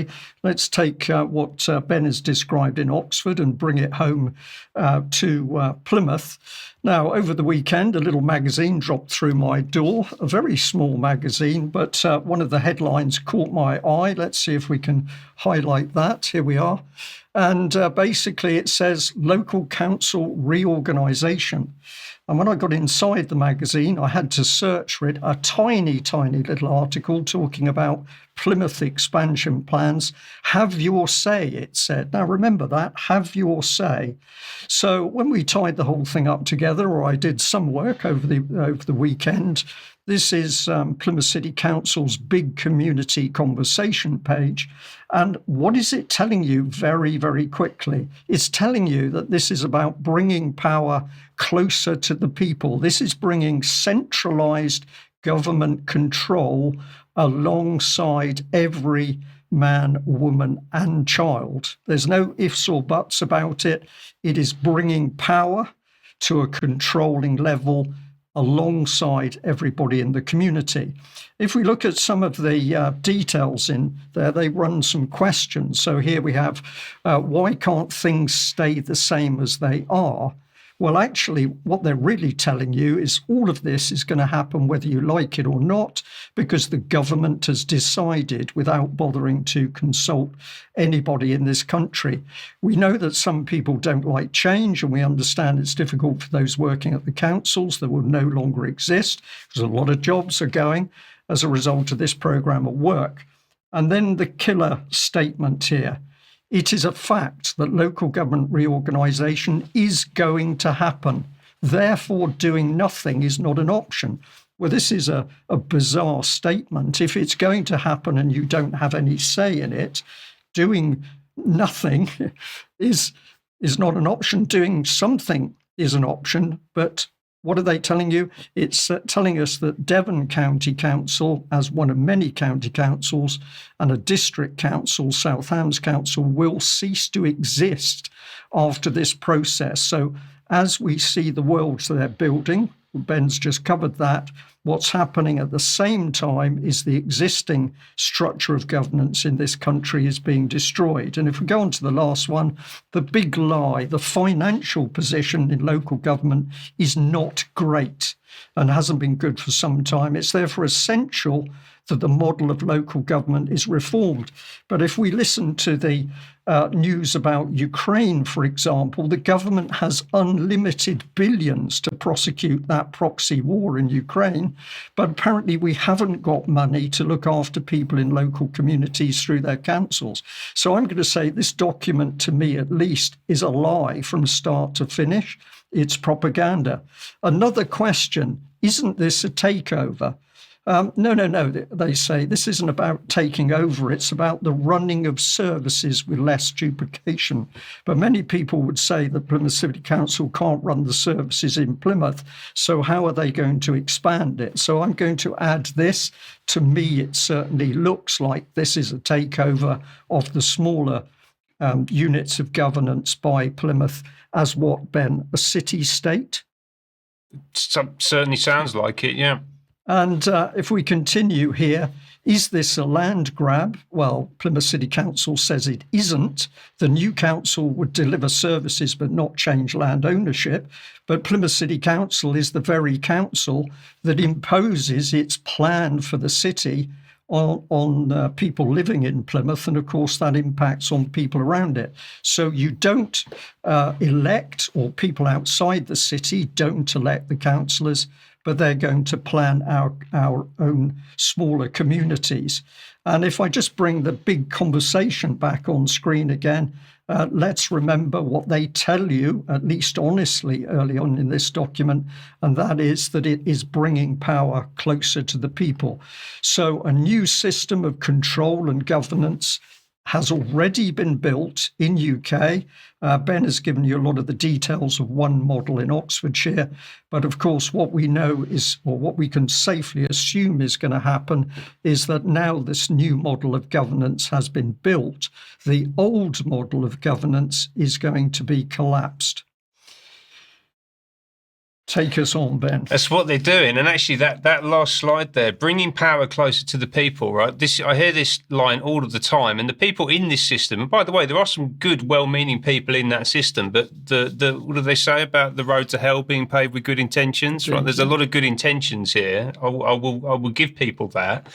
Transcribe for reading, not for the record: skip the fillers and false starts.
quickly. Let's take what Ben has described in Oxford and bring it home to Plymouth. Now, over the weekend, a little magazine dropped through my door, a very small magazine, but one of the headlines caught my eye. Let's see if we can highlight that. Here we are. And basically it says local council reorganisation. And when I got inside the magazine, I had to search for it, a tiny, tiny little article talking about Plymouth expansion plans. Have your say, it said. Now, remember that, have your say. So when we tied the whole thing up together, or I did some work over the weekend, this is Plymouth City Council's big community conversation page. And what is it telling you very, very quickly? It's telling you that this is about bringing power closer to the people. This is bringing centralised government control alongside every man, woman and child. There's no ifs or buts about it. It is bringing power to a controlling level alongside everybody in the community. If we look at some of the details in there, they run some questions. So here we have, why can't things stay the same as they are? Well, actually, what they're really telling you is all of this is going to happen whether you like it or not, because the government has decided without bothering to consult anybody in this country. We know that some people don't like change, and we understand it's difficult for those working at the councils that will no longer exist, because a lot of jobs are going as a result of this programme of work. And then the killer statement here. It is a fact that local government reorganisation is going to happen. Therefore, doing nothing is not an option. Well, this is a bizarre statement. If it's going to happen and you don't have any say in it, doing nothing is not an option. Doing something is an option, but what are they telling you? It's telling us that Devon County Council, as one of many county councils, and a district council, South Hams Council, will cease to exist after this process. So as we see the worlds that they're building, Ben's just covered that, what's happening at the same time is the existing structure of governance in this country is being destroyed. And if we go on to the last one, the big lie, the financial position in local government is not great and hasn't been good for some time. It's therefore essential that the model of local government is reformed. But if we listen to the news about Ukraine, for example, the government has unlimited billions to prosecute that proxy war in Ukraine, but apparently we haven't got money to look after people in local communities through their councils. So I'm going to say this document, to me at least, is a lie from start to finish. It's propaganda. Another question, isn't this a takeover? No, they say this isn't about taking over. It's about the running of services with less duplication. But many people would say that Plymouth City Council can't run the services in Plymouth, so how are they going to expand it? So I'm going to add this. To me, it certainly looks like this is a takeover of the smaller units of governance by Plymouth as what, Ben, a city-state? Certainly sounds like it, yeah. And if we continue here, is this a land grab? Well, Plymouth City Council says it isn't. The new council would deliver services but not change land ownership. But Plymouth City Council is the very council that imposes its plan for the city on people living in Plymouth, and of course that impacts on people around it. So you don't elect, or people outside the city don't elect the councillors, but they're going to plan our own smaller communities. And if I just bring the big conversation back on screen again, let's remember what they tell you, at least honestly, early on in this document, and that is that it is bringing power closer to the people. So a new system of control and governance has already been built in UK. Ben has given you a lot of the details of one model in Oxfordshire. But of course, what we know is, or what we can safely assume is going to happen, is that now this new model of governance has been built. The old model of governance is going to be collapsed. Take us on, Ben. That's what they're doing. And actually that last slide there, bringing power closer to the people, right? I hear this line all of the time. And the people in this system, and by the way, there are some good, well-meaning people in that system, but what do they say about the road to hell being paved with good intentions, right? There's a lot of good intentions here. I will give people that.